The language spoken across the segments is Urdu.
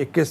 21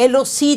LOC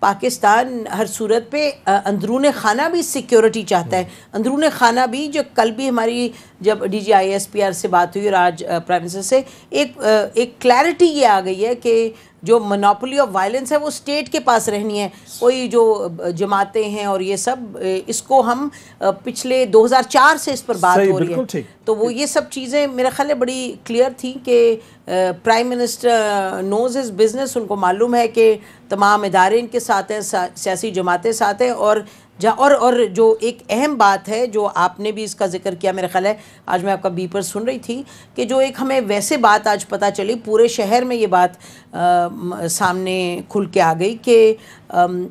پاکستان ہر صورت پہ اندرون خانہ بھی سیکیورٹی چاہتا ہے. اندرون خانہ بھی جو کل بھی ہماری جب D G I S P R سے بات ہوئی اور آج پرائم منسٹر سے ایک کلیئرٹی یہ آ گئی ہے کہ جو منوپولی آف وائلنس ہے وہ اسٹیٹ کے پاس رہنی ہے. کوئی جو جماعتیں ہیں اور یہ سب اس کو ہم پچھلے 2004 سے اس پر بات ہو رہی ہے, تو وہ یہ سب چیزیں میرا خیال ہے بڑی کلیئر تھیں کہ prime minister knows his business. ان کو معلوم ہے کہ تمام ادارے ان کے ساتھ ہیں, سیاسی جماعتیں ساتھ ہیں. اور جو ایک اہم بات ہے جو آپ نے بھی اس کا ذکر کیا, میرا خیال ہے آج میں آپ کا بیپر سن رہی تھی کہ جو ایک ہمیں ویسے بات آج پتہ چلی, پورے شہر میں یہ بات سامنے کھل کے آ گئی کہ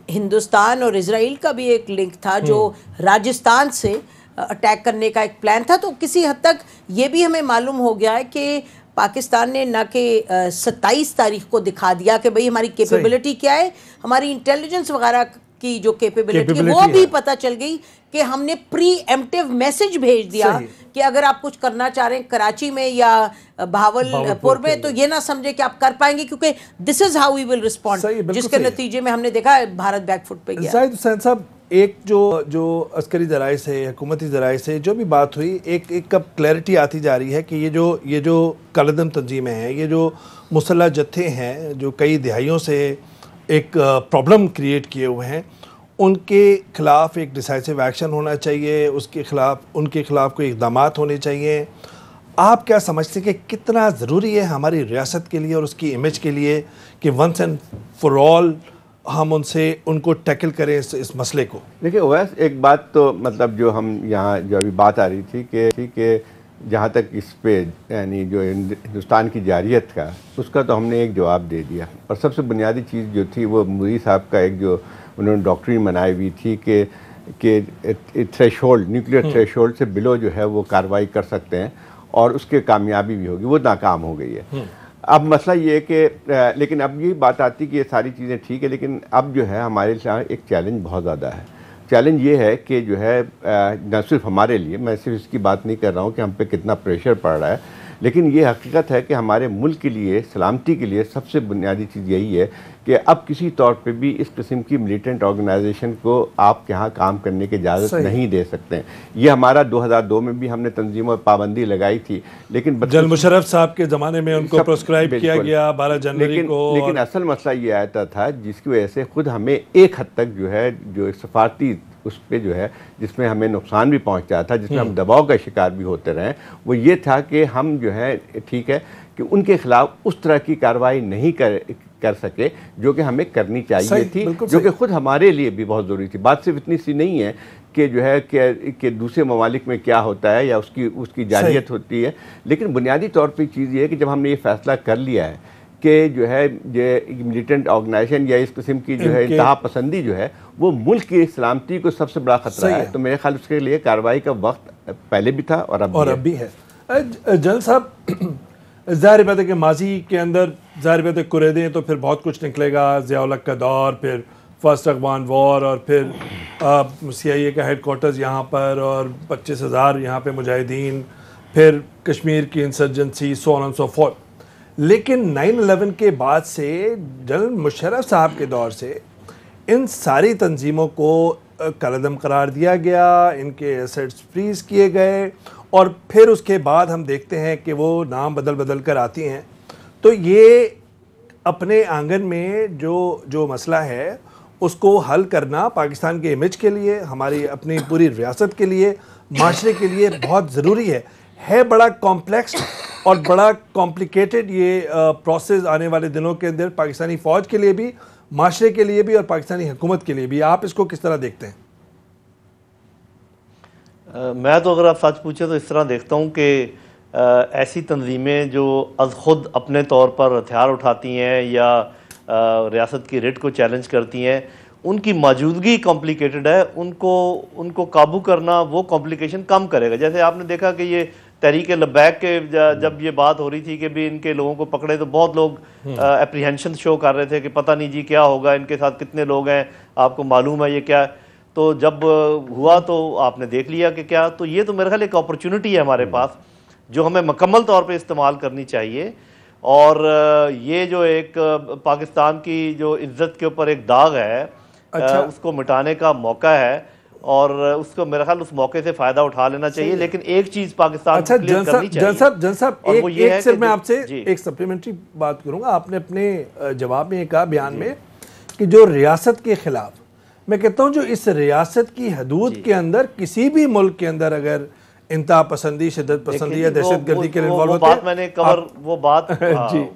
ہندوستان اور اسرائیل کا بھی ایک لنک تھا جو راجستھان سے اٹیک کرنے کا ایک پلان تھا. تو کسی حد تک یہ بھی ہمیں معلوم ہو گیا ہے کہ پاکستان نے نہ کہ 27 تاریخ کو دکھا دیا کہ بھئی ہماری کیپیبلٹی کیا ہے, ہماری انٹیلیجنس وغیرہ کی جو کیپیبلٹی ہے وہ بھی پتہ چل گئی کہ ہم نے پری ایمپٹیو میسج بھیج دیا کہ اگر آپ کچھ کرنا چاہ رہے ہیں کراچی میں یا بہاول پور میں تو یہ نہ سمجھے کہ آپ کر پائیں گے, کیونکہ دس is how we will respond, جس کے نتیجے میں ہم نے دیکھا بھارت بیک فٹ پہ گیا. زاہد حسین صاحب, ایک جو عسکری ذرائع سے حکومتی ذرائع سے جو بھی بات ہوئی, ایک اب کلیئرٹی آتی جا رہی ہے کہ یہ جو کالعدم تنظیمیں ہیں, یہ جو مسلح جتھے ہیں جو کئی دہائیوں سے ایک پرابلم کریٹ کیے ہوئے ہیں, ان کے خلاف ایک ڈیسائسو ایکشن ہونا چاہیے, ان کے خلاف کوئی اقدامات ہونے چاہیے. آپ کیا سمجھتے ہیں کہ کتنا ضروری ہے ہماری ریاست کے لیے اور اس کی امیج کے لیے کہ ونس اینڈ فار آل ہم ان کو ٹیکل کریں اس مسئلے کو؟ دیکھیں اویس, ایک بات تو مطلب جو ہم یہاں جو ابھی بات آ رہی تھی کہ جہاں تک اس پہ یعنی جو ہندوستان کی جارحیت کا, اس کا تو ہم نے ایک جواب دے دیا. اور سب سے بنیادی چیز جو تھی وہ مودی صاحب کا ایک جو انہوں نے ڈاکٹرین بنائی ہوئی تھی کہ تھریش ہولڈ, نیوکلیئر تھریش ہولڈ سے بلو جو ہے وہ کارروائی کر سکتے ہیں اور اس کے کامیابی بھی ہوگی, وہ ناکام ہو گئی ہے. اب مسئلہ یہ ہے کہ لیکن اب یہ بات آتی کہ یہ ساری چیزیں ٹھیک ہے, لیکن اب جو ہے ہمارے لیے ایک چیلنج بہت زیادہ ہے. چیلنج یہ ہے کہ جو ہے نہ صرف ہمارے لیے, میں صرف اس کی بات نہیں کر رہا ہوں کہ ہم پہ کتنا پریشر پڑ رہا ہے, لیکن یہ حقیقت ہے کہ ہمارے ملک کے لیے, سلامتی کے لیے سب سے بنیادی چیز یہی ہے کہ اب کسی طور پہ بھی اس قسم کی ملیٹنٹ آرگنائزیشن کو آپ کے ہاں کام کرنے کی اجازت نہیں دے سکتے ہیں. یہ ہمارا 2002 میں بھی ہم نے تنظیموں پر پابندی لگائی تھی, لیکن جنرل مشرف صاحب کے زمانے میں ان کو پرسکرائب کیا گیا 12 جنوری کو. لیکن اصل مسئلہ یہ آتا تھا جس کی وجہ سے خود ہمیں ایک حد تک جو ہے جو سفارتی اس پہ جو ہے جس میں ہمیں نقصان بھی پہنچتا تھا, جس میں ہم دباؤ کا شکار بھی ہوتے رہے, وہ یہ تھا کہ ہم جو ہے ٹھیک ہے کہ ان کے خلاف اس طرح کی کارروائی نہیں کر سکے جو کہ ہمیں کرنی چاہیے تھی, جو کہ خود ہمارے لیے بھی بہت ضروری تھی. بات صرف اتنی سی نہیں ہے کہ جو ہے کہ دوسرے ممالک میں کیا ہوتا ہے یا اس کی جارحیت ہوتی ہے, لیکن بنیادی طور پہ چیز یہ ہے کہ جب ہم نے یہ فیصلہ کر لیا ہے کہ جو ہے ملیٹنٹ آرگنائزیشن یا اس قسم کی جو ہے انتہا پسندی جو ہے وہ ملک کی سلامتی کو سب سے بڑا خطرہ ہے, تو میرے خیال اس کے لیے کارروائی کا وقت پہلے بھی تھا اور اب بھی ہے. جنرل صاحب, ظاہر بات ہے کہ ماضی کے اندر ظاہر بات ہے قریدیں تو پھر بہت کچھ نکلے گا, ضیاء الحق کا دور, پھر فرسٹ افغان وار, اور پھر سی آئی اے کا ہیڈ کوارٹرز یہاں پر اور 25,000 یہاں پہ مجاہدین, پھر کشمیر کی insurgency, so on and so forth. لیکن 9/11 کے بعد سے جنرل مشرف صاحب کے دور سے ان ساری تنظیموں کو کالعدم قرار دیا گیا, ان کے ایسٹس فریز کیے گئے, اور پھر اس کے بعد ہم دیکھتے ہیں کہ وہ نام بدل کر آتی ہیں. تو یہ اپنے آنگن میں جو مسئلہ ہے اس کو حل کرنا پاکستان کے امیج کے لیے, ہماری اپنی پوری ریاست کے لیے, معاشرے کے لیے بہت ضروری ہے. بڑا کمپلیکس اور بڑا کمپلیکیٹڈ یہ پروسیس آنے والے دنوں کے اندر پاکستانی فوج کے لیے بھی, معاشرے کے لیے بھی اور پاکستانی حکومت کے لیے بھی. آپ اس کو کس طرح دیکھتے ہیں؟ میں تو اگر آپ سچ پوچھیں تو اس طرح دیکھتا ہوں کہ ایسی تنظیمیں جو از خود اپنے طور پر ہتھیار اٹھاتی ہیں یا ریاست کی ریٹ کو چیلنج کرتی ہیں, ان کی موجودگی کمپلیکیٹڈ ہے. ان کو قابو کرنا وہ کمپلیکیشن کم کرے گا. جیسے آپ نے دیکھا کہ یہ تحریک لبیک کے جب یہ بات ہو رہی تھی کہ بھی ان کے لوگوں کو پکڑے تو بہت لوگ اپریہنشن شو کر رہے تھے کہ پتہ نہیں جی کیا ہوگا, ان کے ساتھ کتنے لوگ ہیں, آپ کو معلوم ہے یہ کیا ہے. تو جب ہوا تو آپ نے دیکھ لیا کہ کیا. تو یہ تو میرے خیال ایک اپرچونٹی ہے ہمارے پاس جو ہمیں مکمل طور پہ استعمال کرنی چاہیے. اور یہ جو ایک پاکستان کی جو عزت کے اوپر ایک داغ ہے اس کو مٹانے کا موقع ہے، اور اس کو میرا خیال اس موقع سے فائدہ اٹھا لینا چاہیے. لیکن ایک چیز پاکستان کو کلیئر کرنی چاہیے. جن صاحب ایک صرف میں آپ سے ایک سپلیمنٹری بات کروں گا. آپ نے اپنے جواب میں یہ کہا بیان میں کہ جو ریاست کے خلاف، میں کہتا ہوں جو اس ریاست کی حدود کے اندر کسی بھی ملک کے اندر اگر انتہا پسندی، شدت پسندی یا دہشت گردی کے انوالو ہوتے ہیں، وہ بات میں نے کور، وہ بات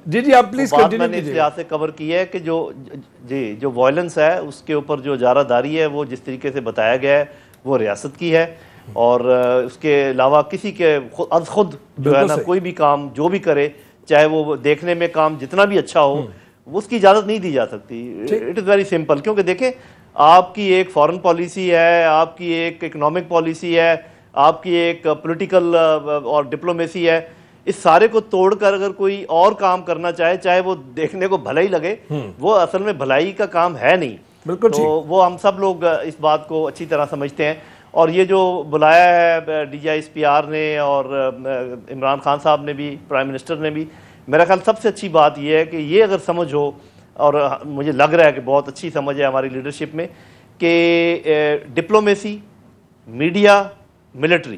جی آپ پلیز کنٹینیو میں نے اس لحاظ سے کور کی ہے کہ جو وائلنس ہے اس کے اوپر جو اجارہ داری ہے وہ جس طریقے سے بتایا گیا ہے وہ ریاست کی ہے، اور اس کے علاوہ کسی کے از خود جو ہے نا کوئی بھی کام جو بھی کرے، چاہے وہ دیکھنے میں کام جتنا بھی اچھا ہو، اس کی اجازت نہیں دی جا سکتی. It is very simple. کیونکہ دیکھیں آپ کی ایک فارن پالیسی ہے، آپ کی ایک اکنامک پالیسی ہے، آپ کی ایک پولیٹیکل اور ڈپلومیسی ہے. اس سارے کو توڑ کر اگر کوئی اور کام کرنا چاہے، چاہے وہ دیکھنے کو بھلا ہی لگے، وہ اصل میں بھلائی کا کام ہے نہیں. تو وہ ہم سب لوگ اس بات کو اچھی طرح سمجھتے ہیں. اور یہ جو بلایا ہے D G I S P R نے اور عمران خان صاحب نے بھی، پرائم منسٹر نے بھی، میرا خیال سب سے اچھی بات یہ ہے کہ یہ اگر سمجھ ہو، اور مجھے لگ رہا ہے کہ بہت اچھی سمجھ ہے ہماری لیڈرشپ میں، کہ ڈپلومیسی، میڈیا، ملٹری،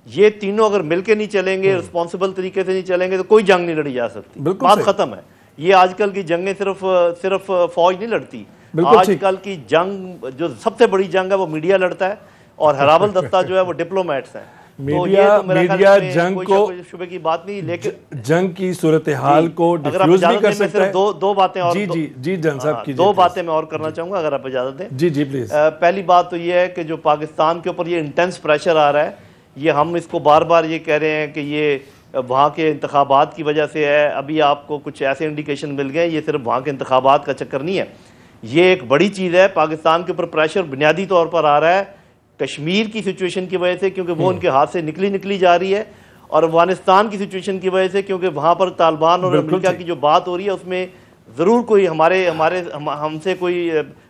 یہ تینوں اگر مل کے نہیں چلیں گے، رسپانسبل طریقے سے نہیں چلیں گے، تو کوئی جنگ نہیں لڑی جا سکتی. بات ختم ہے. یہ آج کل کی جنگیں صرف فوج نہیں لڑتی. آج کل کی جنگ جو سب سے بڑی جنگ ہے وہ میڈیا لڑتا ہے، اور ہرابل دستہ جو ہے وہ ڈپلومیٹس ہیں. میڈیا جنگ کو شبے کی بات نہیں، لیکن جنگ کی صورتحال کو ڈیفیوز بھی کر سکتا ہے. دو باتیں اور جی جن صاحب کی دو باتیں میں اور کرنا چاہوں گا اگر آپ اجازت دیں. جی پلیز. پہلی بات تو یہ ہے کہ جو پاکستان کے اوپر یہ انٹینس پریشر آ رہا ہے، یہ ہم اس کو بار بار یہ کہہ رہے ہیں کہ یہ وہاں کے انتخابات کی وجہ سے ہے. ابھی آپ کو کچھ ایسے انڈیکیشن مل گئے، یہ صرف وہاں کے انتخابات کا چکر نہیں ہے، یہ ایک بڑی چیز ہے. پاکستان کے اوپر پریشر بنیادی طور پر آ رہا ہے کشمیر کی سچویشن کی وجہ سے، کیونکہ وہ ان کے ہاتھ سے نکلی جا رہی ہے، اور افغانستان کی سچویشن کی وجہ سے، کیونکہ وہاں پر طالبان اور امریکہ کی جو بات ہو رہی ہے اس میں ضرور کوئی ہم سے کوئی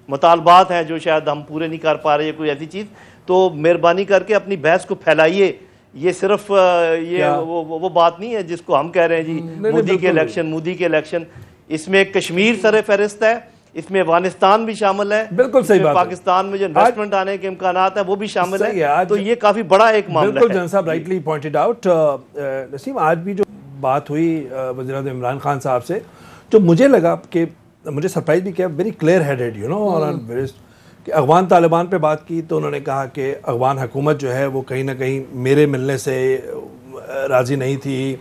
مطالبات ہیں جو شاید ہم پورے نہیں کر پا رہے ہیں، کوئی ایسی چیز. تو مہربانی کر کے اپنی بحث کو پھیلائیے. یہ صرف یہ وہ بات نہیں ہے جس کو ہم کہہ رہے ہیں جی مودی کے الیکشن. اس میں کشمیر سر فہرست ہے، اس میں افغانستان بھی شامل ہے، بالکل صحیح بات. پاکستان میں جو انویسٹمنٹ آنے کے امکانات ہیں وہ بھی شامل ہے. تو یہ کافی بڑا ایک معاملہ ہے. بالکل جن صاحب رائٹلی پوائنٹڈ آؤٹ. نسیم، آج بھی جو بات ہوئی وزیر اعظم عمران خان صاحب سے، جو مجھے لگا کہ مجھے سرپرائز بھی کیا، ویری کلیئر ہیڈڈ اور کہ افغان طالبان پہ بات کی تو انہوں نے کہا کہ افغان حکومت جو ہے وہ کہیں نہ کہیں میرے ملنے سے راضی نہیں تھی،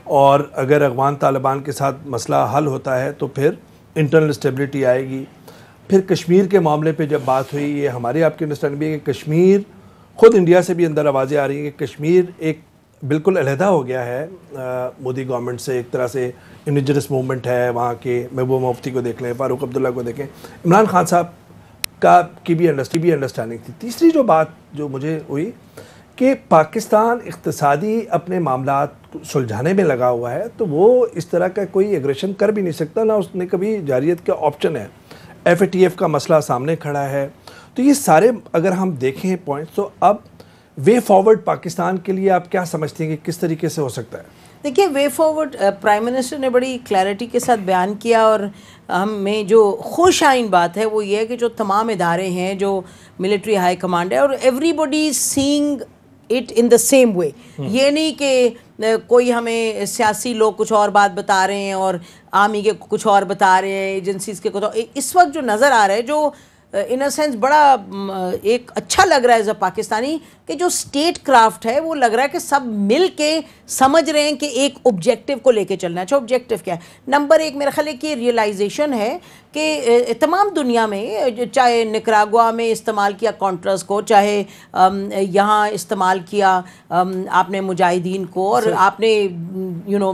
اور اگر افغان طالبان کے ساتھ مسئلہ حل ہوتا ہے تو پھر انٹرنل اسٹیبلٹی آئے گی. پھر کشمیر کے معاملے پہ جب بات ہوئی، یہ ہماری آپ کی انڈرسٹینڈ بھی ہے کہ کشمیر، خود انڈیا سے بھی اندر آوازیں آ رہی ہیں کہ کشمیر ایک بالکل علیحدہ ہو گیا ہے مودی گورنمنٹ سے. ایک طرح سے انڈیجنس موومنٹ ہے وہاں کے. محبوبہ مفتی کو دیکھ لیں، فاروق عبداللہ کو دیکھیں، عمران خان صاحب کی بھی انڈرسٹینڈنگ تھی. تیسری جو بات جو مجھے ہوئی کہ پاکستان اقتصادی اپنے معاملات سلجھانے میں لگا ہوا ہے، تو وہ اس طرح کا کوئی ایگریشن کر بھی نہیں سکتا، نہ اس نے کبھی جارحیت کا آپشن ہے. ایف اے ٹی ایف کا مسئلہ سامنے کھڑا ہے. تو یہ سارے اگر ہم دیکھیں پوائنٹس، تو اب وے فارورڈ پاکستان کے لیے آپ کیا سمجھتے ہیں کہ کس طریقے سے ہو سکتا ہے؟ دیکھیے، وے فارورڈ پرائم منسٹر نے بڑی کلیئرٹی کے ساتھ بیان کیا، اور ہمیں جو خوش آئین بات ہے وہ یہ ہے کہ جو تمام ادارے ہیں، جو ملٹری ہائی کمانڈ ہے، اور everybody sing it in the same way. یہ نہیں کہ کوئی ہمیں سیاسی لوگ کچھ اور بات بتا رہے ہیں اور آرمی کے کچھ اور بتا رہے ہیں، ایجنسیز کے کچھ اور. اس وقت جو نظر آ رہا ہے، جو ان اے سینس بڑا ایک اچھا لگ رہا ہے ایز اے پاکستانی، کہ جو اسٹیٹ کرافٹ ہے وہ لگ رہا ہے کہ سب مل کے سمجھ رہے ہیں کہ ایک آبجیکٹیو کو لے کے چلنا ہے. اچھا، آبجیکٹیو کیا ہے؟ نمبر ایک میرا خیال ہے کہ ریئلائزیشن ہے کہ تمام دنیا میں، چاہے نکراگوا میں استعمال کیا کانٹرس کو، چاہے یہاں استعمال کیا آپ نے مجاہدین کو، اور آپ نے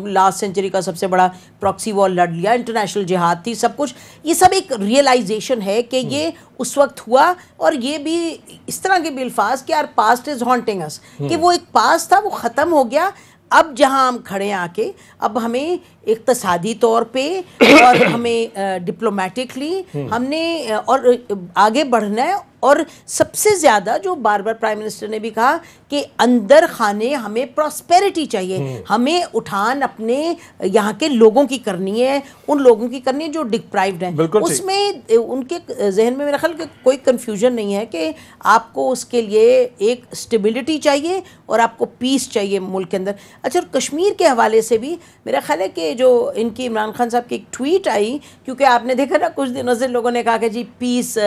لاسٹ سینچری کا سب سے بڑا پراکسی وار لڑ لیا، انٹرنیشنل جہاد تھی، سب کچھ. یہ سب ایک ریئلائزیشن ہے کہ یہ اس وقت ہوا، اور یہ بھی اس طرح کے بھی الفاظ کہ یار پاسٹ از ہانٹنگ اس، کہ وہ ایک پاسٹ تھا، وہ ختم ہو گیا. اب جہاں ہم کھڑے ہیں آ کے، اب ہمیں اقتصادی طور پہ اور ہمیں ڈپلومیٹکلی ہم نے اور آگے بڑھنا ہے، اور سب سے زیادہ جو بار بار پرائم منسٹر نے بھی کہا کہ اندر خانے ہمیں پراسپیرٹی چاہیے، ہمیں اٹھان اپنے یہاں کے لوگوں کی کرنی ہے، ان لوگوں کی کرنی ہے جو ڈپرائیوڈ ہیں. اس میں ان کے ذہن میں میرا خیال کہ کوئی کنفیوژن نہیں ہے کہ آپ کو اس کے لیے ایک اسٹیبلٹی چاہیے اور آپ کو پیس چاہیے ملک کے اندر. اچھا، اور کشمیر کے حوالے سے بھی میرا خیال ہے کہ جو ان کی عمران خان صاحب کی ایک ٹویٹ آئی، کیونکہ آپ نے دیکھا نا کچھ دنوں سے لوگوں نے کہا کہ جی پیس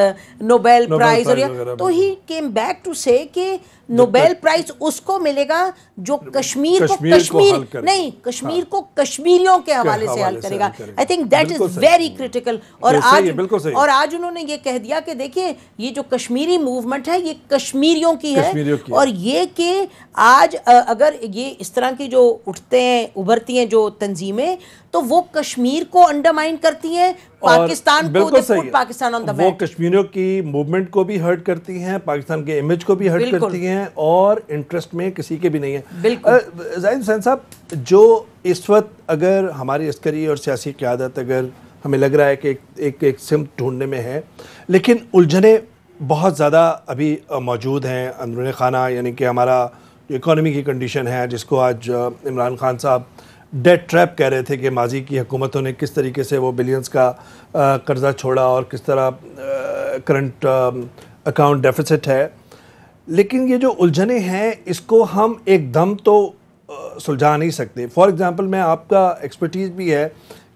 نوبیل پرائز، اور تو ہی کیم بیک ٹو سے کہ نوبیل پرائز اس کو ملے گا جو کشمیر کو نہیں، کشمیر کو کشمیریوں کے حوالے سے حل کرے گا. I think that is very critical. اور آج انہوں نے یہ کہہ دیا کہ دیکھیے یہ جو کشمیری موومنٹ ہے یہ کشمیریوں کی ہے، اور یہ کہ آج اگر یہ اس طرح کی جو اٹھتے ہیں ابھرتی ہیں جو تنظیمیں تو وہ کشمیر کو انڈرمائن کرتی ہیں، پاکستان کو، پاکستان آن دا میپ، وہ کشمیریوں کی موومنٹ کو بھی ہرٹ کرتی ہیں، پاکستان کے امیج کو بھی ہرٹ کرتی ہیں، اور انٹرسٹ میں کسی کے بھی نہیں ہے. زاہد حسین صاحب، جو اس وقت اگر ہماری عسکری اور سیاسی قیادت اگر ہمیں لگ رہا ہے کہ ایک سمت ڈھونڈنے میں ہے، لیکن الجھنیں بہت زیادہ ابھی موجود ہیں اندرون خانہ، یعنی کہ ہمارا جو اکانومی کی کنڈیشن ہے جس کو آج عمران خان صاحب ڈیٹ ٹریپ کہہ رہے تھے کہ ماضی کی حکومتوں نے کس طریقے سے وہ بلینز کا قرضہ چھوڑا اور کس طرح کرنٹ اکاؤنٹ ڈیفیسٹ ہے. لیکن یہ جو الجھنیں ہیں اس کو ہم ایک دم تو سلجھا نہیں سکتے. فار ایگزامپل، میں آپ کا ایکسپرٹیز بھی ہے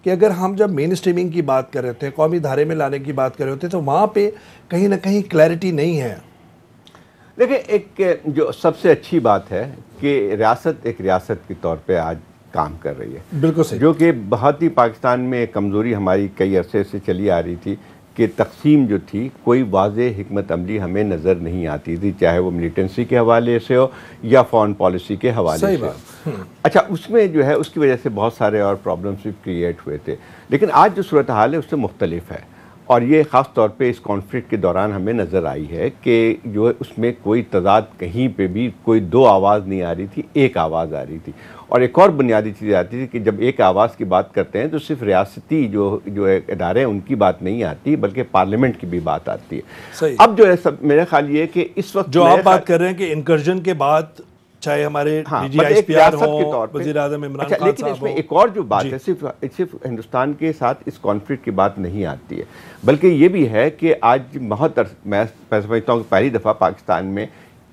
کہ اگر ہم جب مین اسٹریمنگ کی بات کر رہے تھے، قومی دھارے میں لانے کی بات کر رہے ہوتے تو وہاں پہ کہیں نہ کہیں کلیئرٹی نہیں ہے. دیکھیں، ایک جو سب سے اچھی بات ہے کہ ریاست ایک ریاست کے طور پہ آج کام کر رہی ہے، بالکل صحیح، جو کہ بہت ہی پاکستان میں کمزوری ہماری کئی عرصے سے چلی آ رہی تھی کہ تقسیم جو تھی کوئی واضح حکمت عملی ہمیں نظر نہیں آتی تھی، چاہے وہ ملیٹنسی کے حوالے سے ہو یا فارن پالیسی کے حوالے سے ہو. اچھا، اس میں جو ہے اس کی وجہ سے بہت سارے اور پرابلمس بھی کریٹ ہوئے تھے، لیکن آج جو صورتحال ہے اس سے مختلف ہے، اور یہ خاص طور پہ اس کانفلکٹ کے دوران ہمیں نظر آئی ہے کہ جو اس میں کوئی تضاد کہیں پہ بھی کوئی دو آواز نہیں آ رہی تھی، ایک آواز آ رہی تھی. اور ایک اور بنیادی چیز آتی تھی کہ جب ایک آواز کی بات کرتے ہیں تو صرف ریاستی جو ادارے ہیں ان کی بات نہیں آتی بلکہ پارلیمنٹ کی بھی بات آتی ہے. اب جو ہے میرا خیال یہ ہے کہ اس وقت جو آپ بات کر رہے ہیں کہ انکرجن کے بعد چاہے ہمارے وزیر اعظم عمران خان لیکن اس میں ایک اور جو بات ہے، صرف ہندوستان کے ساتھ اس کانفلکٹ کی بات نہیں آتی ہے، بلکہ یہ بھی ہے کہ آج بہت میں سمجھتا ہوں کہ پہلی دفعہ پاکستان میں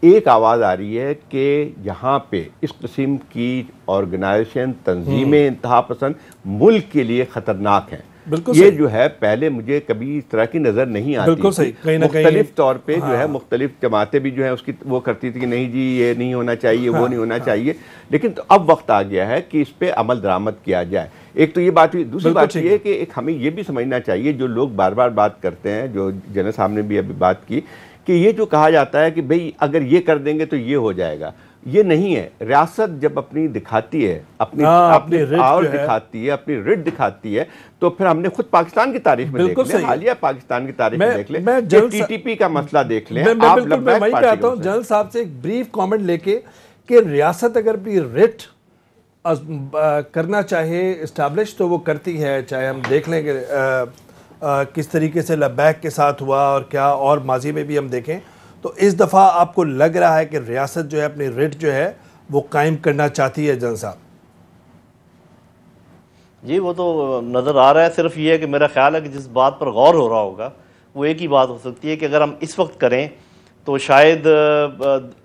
ایک آواز آ رہی ہے کہ یہاں پہ اس قسم کی آرگنائزیشن، تنظیمیں انتہا پسند ملک کے لیے خطرناک ہیں. یہ جو ہے پہلے مجھے کبھی اس طرح کی نظر نہیں آتی تھی. مختلف طور پہ جو ہے مختلف جماعتیں بھی جو ہیں اس کی وہ کرتی تھی کہ نہیں جی یہ نہیں ہونا چاہیے، وہ نہیں ہونا چاہیے، لیکن اب وقت آ گیا ہے کہ اس پہ عمل درآمد کیا جائے. ایک تو یہ بات ہوئی، دوسری بات یہ ہے کہ ایک ہمیں یہ بھی سمجھنا چاہیے، جو لوگ بار بار بات کرتے ہیں، جو جنرل صاحب نے بھی ابھی بات کی، کہ یہ جو کہا جاتا ہے کہ بھئی اگر یہ کر دیں گے تو یہ ہو جائے گا، یہ نہیں ہے. ریاست جب اپنی دکھاتی ہے، اپنی پاور دکھاتی ہے، اپنی رٹ دکھاتی ہے، تو پھر ہم نے خود پاکستان کی تاریخ میں دیکھ لیں، حالیہ پاکستان کی تاریخ میں دیکھ لیں، ٹی ٹی پی کا مسئلہ دیکھ لیں. میں وہی کہتا ہوں جنرل صاحب سے ایک بریف کامنٹ لے کے کہ ریاست اگر بھی رٹ کرنا چاہے اسٹیبلش تو وہ کرتی ہے، چاہے ہم دیکھ لیں کہ کس طریقے سے لبیک کے ساتھ ہوا اور کیا، اور ماضی میں بھی ہم دیکھیں تو اس دفعہ آپ کو لگ رہا ہے کہ ریاست جو ہے اپنی ریٹ جو ہے وہ قائم کرنا چاہتی ہے جنرل صاحب؟ جی وہ تو نظر آ رہا ہے. صرف یہ ہے کہ میرا خیال ہے کہ جس بات پر غور ہو رہا ہوگا وہ ایک ہی بات ہو سکتی ہے کہ اگر ہم اس وقت کریں تو شاید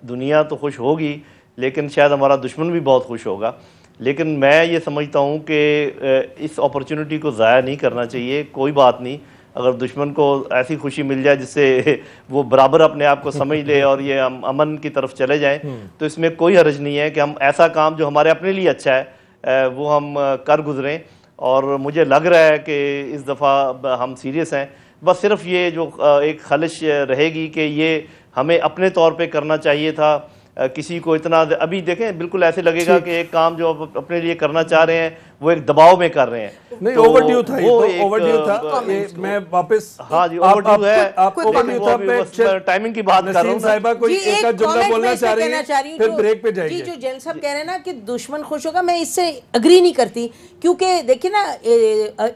دنیا تو خوش ہوگی لیکن شاید ہمارا دشمن بھی بہت خوش ہوگا. لیکن میں یہ سمجھتا ہوں کہ اس اپرچونٹی کو ضائع نہیں کرنا چاہیے. کوئی بات نہیں، اگر دشمن کو ایسی خوشی مل جائے جس سے وہ برابر اپنے آپ کو سمجھ لے اور یہ ہم امن کی طرف چلے جائیں تو اس میں کوئی حرج نہیں ہے کہ ہم ایسا کام جو ہمارے اپنے لیے اچھا ہے وہ ہم کر گزریں. اور مجھے لگ رہا ہے کہ اس دفعہ ہم سیریس ہیں. بس صرف یہ جو ایک خلش رہے گی کہ یہ ہمیں اپنے طور پہ کرنا چاہیے تھا. کسی کو اتنا ابھی دیکھیں بالکل ایسے لگے گا کہ ایک کام جو اپنے لیے کرنا چاہ رہے ہیں وہ ایک دباؤ میں کر رہے ہیں. نہیں اوور ڈیو تھا, یہ تو اوور ڈیو تھا. میں واپس ہاں جی اوور ڈیو ہے, آپ اوور ڈیو تھا. ٹائمنگ کی بات کر رہا ہوں. نسیم صاحبہ کوئی ایک جملہ بولنا چاہ رہی ہیں پھر بریک پہ جائیں گے. جی جو جیل صاحب کہہ رہے ہیں نا کہ دشمن خوش ہوگا, میں اس سے اگری نہیں کرتی, کیونکہ دیکھیں نا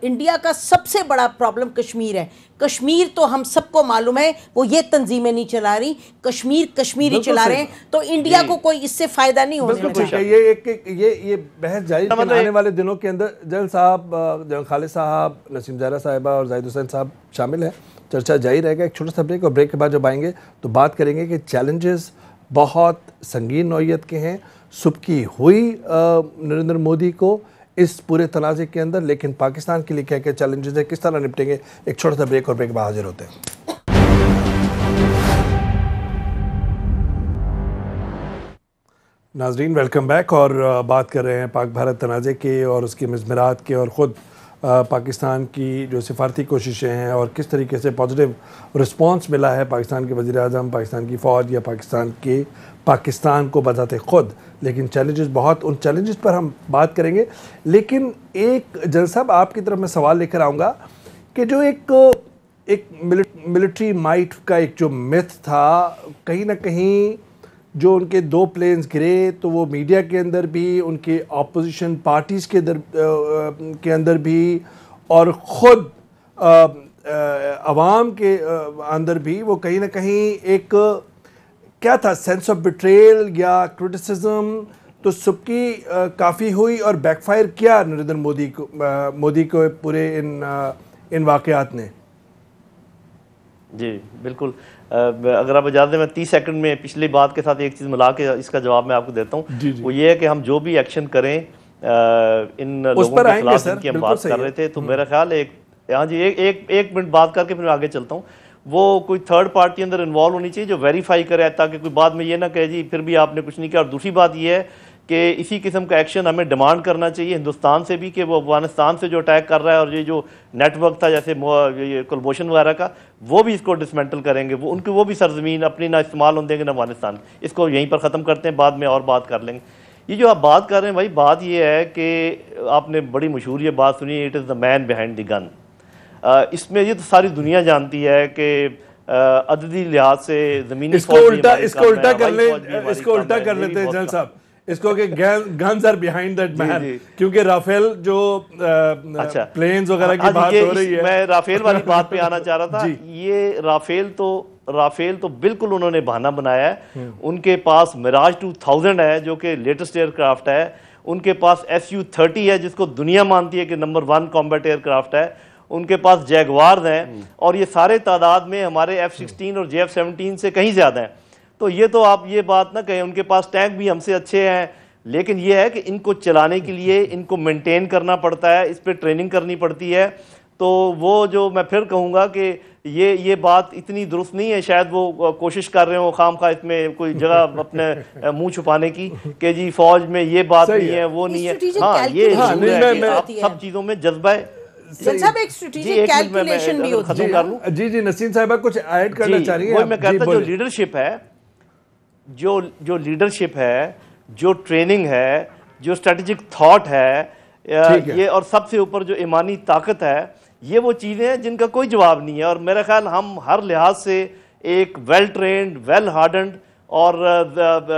انڈیا کا سب سے بڑا پرابلم کشمیر ہے. کشمیر تو ہم سب کو معلوم ہے وہ یہ تنظیمیں نہیں چلا رہی, کشمیری چلا رہے ہیں, تو انڈیا کو کوئی اس سے فائدہ نہیں ہونے والا. یہ بحث جاری آنے والے دنوں کے اندر جل صاحب, خالد صاحب, نسیم زہرا صاحبہ اور زاہد حسین صاحب شامل ہیں. چرچا جاری رہے گا. ایک چھوٹا سا بریک, اور بریک کے بعد جب آئیں گے تو بات کریں گے کہ چیلنجز بہت سنگین نوعیت کے ہیں. سبکی ہوئی نریندر مودی کو اس پورے تنازع کے اندر, لیکن پاکستان کے لیے کیا کیا چیلنجز ہیں, کس طرح نپٹیں گے. ایک چھوٹا سا بریک, اور بریک بعد حاضر ہوتے ہیں. ناظرین ویلکم بیک, اور بات کر رہے ہیں پاک بھارت تنازع کے اور اس کی مضمرات کے, اور خود پاکستان کی جو سفارتی کوششیں ہیں اور کس طریقے سے پازیٹیو رسپانس ملا ہے پاکستان کے وزیر اعظم, پاکستان کی فوج یا پاکستان کو بذات خود. لیکن چیلنجز بہت, ان چیلنجز پر ہم بات کریں گے. لیکن ایک جل صاحب آپ کی طرف میں سوال لے کر آؤں گا کہ جو ایک ملٹری مائٹ کا ایک جو میتھ تھا, کہیں نہ کہیں جو ان کے 2 پلینز گرے تو وہ میڈیا کے اندر بھی, ان کے اپوزیشن پارٹیز کے اندر بھی, اور خود عوام کے اندر بھی وہ کہیں نہ کہیں ایک کیا تھا, سینس آف بیٹریل یا کرٹیسزم. تو سب کی کافی ہوئی اور بیک فائر کیا نریندر مودی کو پورے ان واقعات نے. جی بالکل, اگر آپ اجازت دیں میں 30 سیکنڈ میں پچھلی بات کے ساتھ ایک چیز ملا کے اس کا جواب میں آپ کو دیتا ہوں. وہ یہ ہے کہ ہم جو بھی ایکشن کریں ان لوگوں کے خلاف جن کی ہم بات کر رہے تھے, تو میرا خیال ہاں جی ایک منٹ بات کر کے پھر آگے چلتا ہوں. وہ کوئی تھرڈ پارٹی اندر انوالو ہونی چاہیے جو ویریفائی کرے, تاکہ کوئی بعد میں یہ نہ کہے جی پھر بھی آپ نے کچھ نہیں کیا. اور دوسری بات یہ ہے کہ اسی قسم کا ایکشن ہمیں ڈیمانڈ کرنا چاہیے ہندوستان سے بھی, کہ وہ افغانستان سے جو اٹیک کر رہا ہے, اور یہ جو نیٹ ورک تھا جیسے کلبھوشن وغیرہ کا, وہ بھی اس کو ڈسمنٹل کریں گے. وہ بھی سرزمین اپنی نہ استعمال ہونے دیں گے نہ افغانستان. اس کو یہیں پر ختم کرتے ہیں, بعد میں اور بات کر لیں گے. یہ جو آپ بات کر رہے ہیں بھائی, بات یہ ہے کہ آپ نے بڑی مشہور یہ بات سنی, it is the main behind the گن. اس میں یہ تو ساری دنیا جانتی ہے کہ عددی لحاظ سے زمینی اس کو الٹا کر لیتے ہیں جنرل صاحب, اس کو کہ گنز آر بیہائنڈ دیٹ مین, کیونکہ رافیل جو پلینز وغیرہ کی بات ہو رہی ہے. میں رافیل والی بات پہ آنا چاہ رہا تھا. یہ رافیل تو بالکل انہوں نے بہانہ بنایا ہے. ان کے پاس میراج 2000 ہے جو کہ لیٹسٹ ایئر کرافٹ ہے. ان کے پاس Su-30 ہے جس کو دنیا مانتی ہے کہ نمبر 1 کامبیٹ ایئر کرافٹ ہے. ان کے پاس جیگوارز ہیں, اور یہ سارے تعداد میں ہمارے F-16 اور JF-17 سے کہیں زیادہ ہیں. تو یہ تو آپ یہ بات نہ کہیں. ان کے پاس ٹینک بھی ہم سے اچھے ہیں, لیکن یہ ہے کہ ان کو چلانے کے لیے ان کو مینٹین کرنا پڑتا ہے, اس پہ ٹریننگ کرنی پڑتی ہے. تو وہ جو میں پھر کہوں گا کہ یہ بات اتنی درست نہیں ہے. شاید وہ کوشش کر رہے ہوں خام خواہ اس میں کوئی جگہ اپنے منہ چھپانے کی کہ جی فوج میں یہ بات نہیں ہے, وہ نہیں ہے. ہاں یہ سب چیزوں میں جذبہ ہے. صاحب ایک اسٹریٹجک کیلکولیشن بھی ہوتی ہے. جی نسیم صاحبہ کچھ ایڈ کرنا چاہ رہی ہیں. میں کہتا ہوں جو لیڈرشپ ہے, جو لیڈرشپ ہے, جو ٹریننگ ہے, جو اسٹریٹجک تھاٹ ہے, یہ اور سب سے اوپر جو ایمانی طاقت ہے, یہ وہ چیزیں ہیں جن کا کوئی جواب نہیں ہے. اور میرا خیال ہم ہر لحاظ سے ایک ویل ٹرینڈ, ویل ہارڈنڈ اور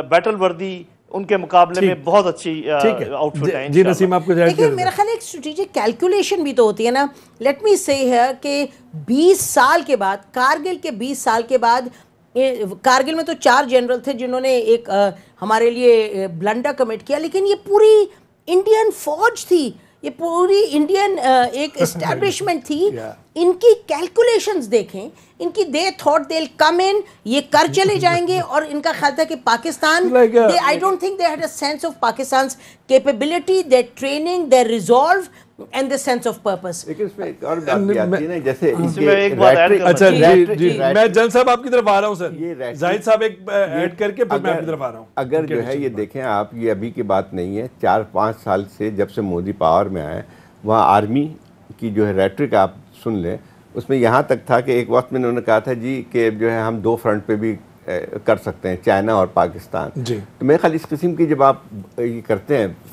بیٹل وردی ان کے مقابلے میں بہت اچھی آؤٹ فٹ ہے. جی نسیم آپ کو لیکن میرا خیال ایک اسٹریٹجک کیلکولیشن بھی تو ہوتی ہے نا. لیٹ می سے ہے کہ 20 سال کے بعد, کارگل کے 20 سال کے بعد, کارگل میں تو 4 جنرل تھے جنہوں نے ایک ہمارے لیے بلنڈر کمٹ کیا, لیکن یہ پوری انڈین فوج تھی, یہ پوری انڈین ایک اسٹیبلشمنٹ تھی. ان کی کیلکولیشنز دیکھیں, ان کی دے تھاٹ دیل کم ان, یہ کر چلے جائیں گے, اور ان کا خیال تھا کہ Pakistan, I don't think they had a sense of Pakistan's capability, their training, their resolve and the sense of purpose. لیکن اس میں ایک اور بات بھی آتی ہے نا, جیسے ایک بات ایڈ کرنا. اچھا جی میں جن صاحب آپ کی طرف آ رہا ہوں سر, زاہد صاحب ایک ایڈ کر کے پھر میں آپ کی طرف آ رہا ہوں. اگر جو ہے یہ دیکھیں آپ, یہ ابھی کی بات نہیں ہے, 4-5 سال سے جب سے مودی پاور میں آئے, وہاں آرمی کی جو ہے ریٹرک آپ سن لیں, اس میں یہاں تک تھا کہ ایک وقت میں انہوں نے کہا تھا جی کہ جو ہے ہم 2 فرنٹ پہ بھی کر سکتے ہیں, چائنا اور پاکستان. جی تو میرے خیال اس قسم کی جب آپ یہ کرتے ہیں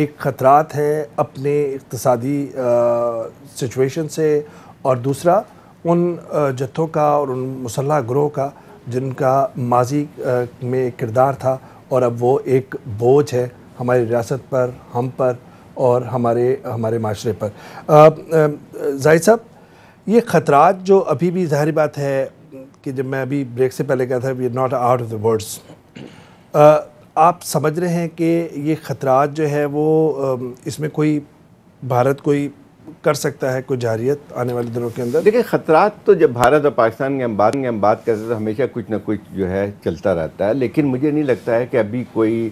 ایک خطرات ہیں اپنے اقتصادی سچویشن سے، اور دوسرا ان جتھوں کا اور ان مسلح گروہ کا جن کا ماضی میں ایک کردار تھا اور اب وہ ایک بوجھ ہے ہماری ریاست پر، ہم پر اور ہمارے معاشرے پر۔ زاہد صاحب، یہ خطرات جو ابھی بھی ظاہری بات ہے کہ جب میں ابھی بریک سے پہلے کہا تھا we are not out of the words, آپ سمجھ رہے ہیں کہ یہ خطرات جو ہے وہ اس میں کوئی بھارت کوئی کر سکتا ہے کوئی جارحیت آنے والے دنوں کے اندر؟ دیکھیں، خطرات تو جب بھارت اور پاکستان کی ہم بات کرتے ہیں تو ہمیشہ کچھ نہ کچھ جو ہے چلتا رہتا ہے، لیکن مجھے نہیں لگتا ہے کہ ابھی کوئی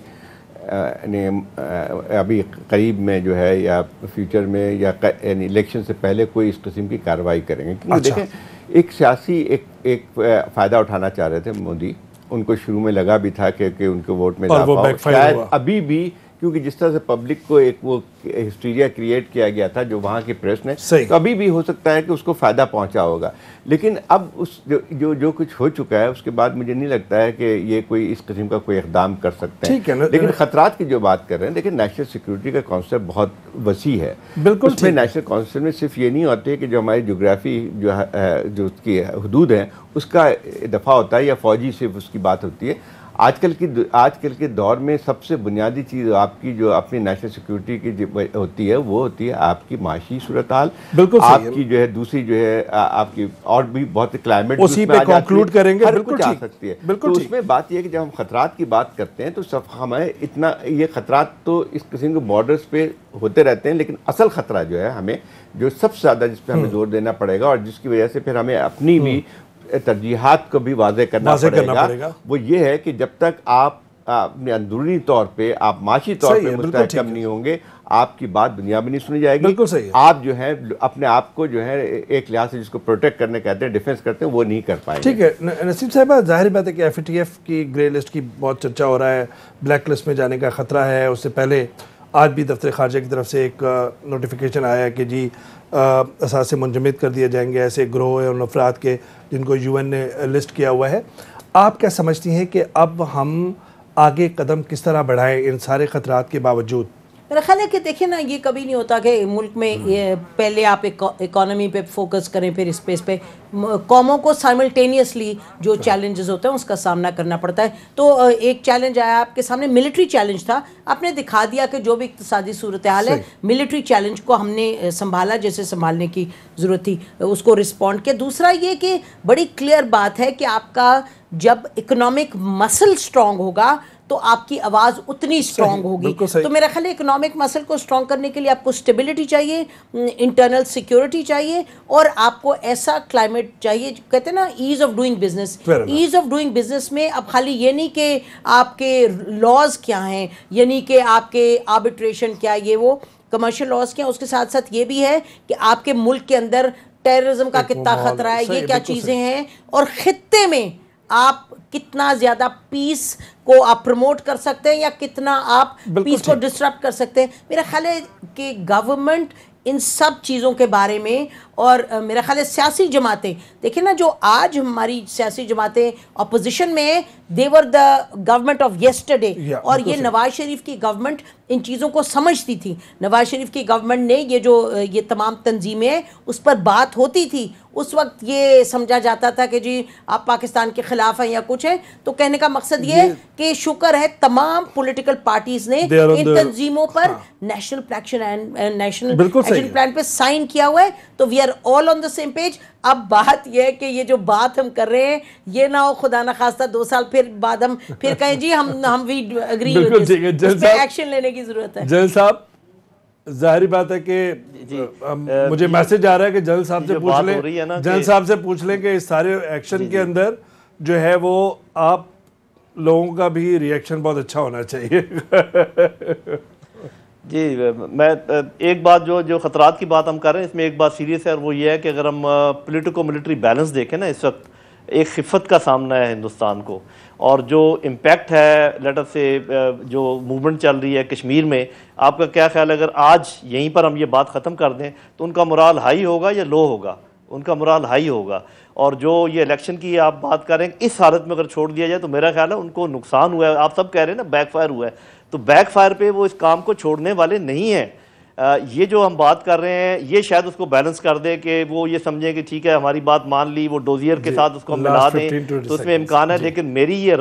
ابھی قریب میں جو ہے یا فیوچر میں یا یعنی الیکشن سے پہلے کوئی اس قسم کی کارروائی کریں گے، کیونکہ دیکھیں ایک سیاسی ایک فائدہ اٹھانا چاہ رہے تھے مودی، ان کو شروع میں لگا بھی تھا کہ ان کے ووٹ میں اضافہ ہو، شاید ابھی بھی، کیونکہ جس طرح سے پبلک کو ایک وہ ہسٹیریا کریٹ کیا گیا تھا جو وہاں کی پریس نے، تو ابھی بھی ہو سکتا ہے کہ اس کو فائدہ پہنچا ہوگا، لیکن اب اس جو کچھ ہو چکا ہے اس کے بعد مجھے نہیں لگتا ہے کہ یہ کوئی اس قسم کا کوئی اقدام کر سکتے ہیں۔ لیکن خطرات کی جو بات کر رہے ہیں، لیکن نیشنل سیکیورٹی کا کانسیپٹ بہت وسیع ہے، بالکل اس میں نیشنل کانسیپٹ میں صرف یہ نہیں ہوتی ہے کہ جو ہماری جغرافی جو اس کی حدود ہیں اس کا دفاع ہوتا ہے یا فوجی صرف اس کی بات ہوتی ہے۔ آج کل کے دور میں سب سے بنیادی چیز آپ کی جو اپنی نیشنل سیکیورٹی کی ہوتی ہے وہ ہوتی ہے آپ کی معاشی صورتحال، آپ کی جو ہے دوسری جو ہے آپ کی اور بھی بہت کلائمیٹ اسی پہ کنکلوڈ کریں گے، ہر کچھ آ سکتی ہے۔ تو اس میں بات یہ ہے کہ جب ہم خطرات کی بات کرتے ہیں تو ہمیں اتنا یہ خطرات تو اس قسم کے بارڈرز پہ ہوتے رہتے ہیں، لیکن اصل خطرہ جو ہے ہمیں جو سب سے زیادہ جس پہ ہمیں زور دینا پڑے گا اور جس کی وجہ سے پھر ہمیں اپنی بھی ترجیحات کو بھی واضح کرنا پڑے گا، وہ یہ ہے کہ جب تک آپ اپنے اندرونی طور پہ آپ معاشی طور پہ مستحکم نہیں ہوں گے، آپ کی بات دنیا میں نہیں سنی جائے گی، آپ جو ہے اپنے آپ کو جو ہے ایک لحاظ سے جس کو پروٹیکٹ کرنے کہتے ہیں، ڈیفنس کرتے ہیں، وہ نہیں کر پائیں گے۔ ٹھیک ہے نسیم صاحبہ، ظاہر بات ہے کہ ایف اے ٹی ایف کی گرے لسٹ کی بہت چرچا ہو رہا ہے، بلیک لسٹ میں جانے کا خطرہ ہے۔ اس سے پہلے آج بھی دفتر خارجہ کی طرف سے ایک نوٹیفیکیشن آیا ہے کہ جی اثاثے منجمد کر دیے جائیں گے ایسے گروہ اور افراد کے جن کو یو این نے لسٹ کیا ہوا ہے۔ آپ کیا سمجھتی ہیں کہ اب ہم آگے قدم کس طرح بڑھائیں ان سارے خطرات کے باوجود؟ میرا خیال ہے کہ دیکھیں نا، یہ کبھی نہیں ہوتا کہ ملک میں پہلے آپ اکانومی پہ فوکس کریں پھر اسپیس پہ، قوموں کو سائملٹینیسلی جو چیلنجز ہوتے ہیں اس کا سامنا کرنا پڑتا ہے۔ تو ایک چیلنج آیا آپ کے سامنے، ملٹری چیلنج تھا، آپ نے دکھا دیا کہ جو بھی اقتصادی صورتحال ہے ملٹری چیلنج کو ہم نے سنبھالا جیسے سنبھالنے کی ضرورت تھی، اس کو رسپونڈ کیا۔ دوسرا یہ کہ بڑی کلیئر بات ہے کہ آپ کا جب اکنامک مسل سٹرونگ ہوگا تو آپ کی آواز اتنی سٹرونگ ہوگی۔ تو میرا خیال ہے اکنامک مسل کو سٹرونگ کرنے کے لیے آپ کو سٹیبلٹی چاہیے، انٹرنل سیکیورٹی چاہیے، اور آپ کو ایسا کلائمیٹ چاہیے، کہتے ہیں نا as of doing business. As of doing business میں اب خالی یہ نہیں کہ آپ کے لاز کیا ہیں، یعنی کہ آپ کے آربیٹریشن کیا، یہ وہ کمرشل لاز کیا، اس کے ساتھ ساتھ یہ بھی ہے کہ آپ کے ملک کے اندر ٹیررزم کا کتنا خطرہ ہے، یہ کیا چیزیں ہیں، اور خطے میں آپ کتنا زیادہ پیس کو آپ پروموٹ کر سکتے ہیں یا کتنا آپ پیس کو ڈسٹرپٹ کر سکتے ہیں۔ میرا خیال ہے کہ گورنمنٹ ان سب چیزوں کے بارے میں، اور میرا خیال ہے سیاسی جماعتیں دیکھیں نا، جو آج ہماری سیاسی جماعتیں اپوزیشن میں ہیں، they were the government of yesterday، اور یہ نواز شریف کی گورنمنٹ ان چیزوں کو سمجھتی تھی۔ نواز شریف کی گورنمنٹ نے یہ تمام تنظیمیں اس پر بات ہوتی تھی، اس وقت یہ سمجھا جاتا تھا کہ جی آپ پاکستان کے خلاف ہیں یا کچھ ہیں۔ تو کہنے کا مقصد یہ ہے کہ شکر ہے تمام پولیٹیکل پارٹیز نے ان تنظیموں پر نیشنل ایکشن پلان پہ سائن کیا ہوا ہے، تو we are all on the same page. اب بات یہ ہے کہ یہ جو بات ہم کر رہے ہیں یہ نہ ہو خدا نہ خواستہ 2 سال پھر بعد ہم پھر کہیں جی ہم بھی اگری، اس پہ ایکشن لینے کی ضرورت ہے۔ جل صاحب، ظاہری بات ہے کہ مجھے میسج آ رہا ہے کہ جل صاحب سے پوچھ لیں، جل صاحب سے پوچھ لیں کہ اس سارے ایکشن کے اندر جو ہے وہ آپ لوگوں کا بھی ری ایکشن بہت اچھا ہونا چاہیے۔ جی، میں ایک بات جو خطرات کی بات ہم کر رہے ہیں اس میں ایک بات سیریس ہے، اور وہ یہ ہے کہ اگر ہم پولیٹیکو ملٹری بیلنس دیکھیں نا، اس وقت ایک خفت کا سامنا ہے ہندوستان کو، اور جو امپیکٹ ہے لیٹ اس سے جو موومنٹ چل رہی ہے کشمیر میں، آپ کا کیا خیال ہے اگر آج یہیں پر ہم یہ بات ختم کر دیں تو ان کا مرال ہائی ہوگا یا لو ہوگا؟ ان کا مرال ہائی ہوگا، اور جو یہ الیکشن کی آپ بات کر رہے ہیں اس حالت میں اگر چھوڑ دیا جائے تو میرا خیال ہے ان کو نقصان ہوا ہے۔ آپ سب کہہ رہے ہیں نا بیک فائر ہوا ہے، تو بیک فائر پہ وہ اس کام کو چھوڑنے والے نہیں ہیں. یہ جو ہم بات کر رہے ہیں یہ شاید اس کو بیلنس کر دے کہ وہ یہ سمجھیں کہ ٹھیک ہے ہماری بات مان لی, وہ ڈوزیئر کے ساتھ اس کو ہم ملا دیں تو اس میں امکان ہے. لیکن میری یہ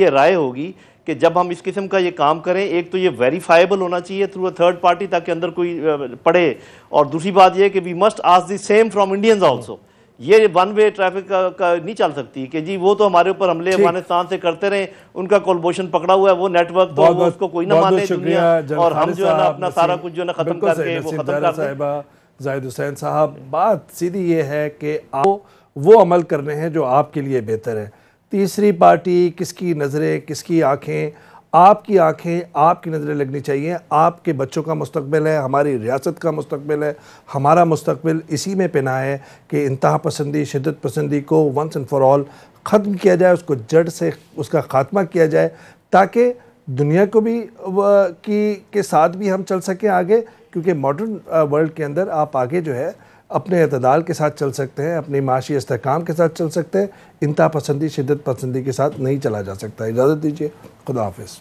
رائے ہوگی کہ جب ہم اس قسم کا یہ کام کریں, ایک تو یہ ویریفائیبل ہونا چاہیے تھرو اے تھرڈ پارٹی تاکہ اندر کوئی پڑے, اور دوسری بات یہ کہ we must ask the same from Indians also. یہ ون وے ٹریفک کا نہیں چل سکتی کہ جی وہ تو ہمارے اوپر حملے افغانستان سے کرتے رہیں, ان کا کولبوشن پکڑا ہوا ہے, وہ نیٹ ورک تو وہ اس کو کوئی نہ مانے دنیا, اور ہم جو ہے نا اپنا سارا کچھ جو ہے نا ختم کر کے وہ ختم کر دیں. زاہد حسین صاحب, بات سیدھی یہ ہے کہ آپ وہ عمل کرنے ہیں جو آپ کے لیے بہتر ہے. تیسری پارٹی کس کی نظریں, کس کی آنکھیں, آپ کی آنکھیں, آپ کی نظریں لگنی چاہیے. آپ کے بچوں کا مستقبل ہے, ہماری ریاست کا مستقبل ہے, ہمارا مستقبل اسی میں پنہا ہے کہ انتہا پسندی, شدت پسندی کو ونس اینڈ فار آل ختم کیا جائے, اس کو جڑ سے اس کا خاتمہ کیا جائے, تاکہ دنیا کو بھی کے ساتھ بھی ہم چل سکیں آگے. کیونکہ ماڈرن ورلڈ کے اندر آپ آگے جو ہے اپنے اعتدال کے ساتھ چل سکتے ہیں, اپنی معاشی استحکام کے ساتھ چل سکتے ہیں, انتہا پسندی, شدت پسندی کے ساتھ نہیں چلا جا سکتا. اجازت دیجیے, خدا حافظ.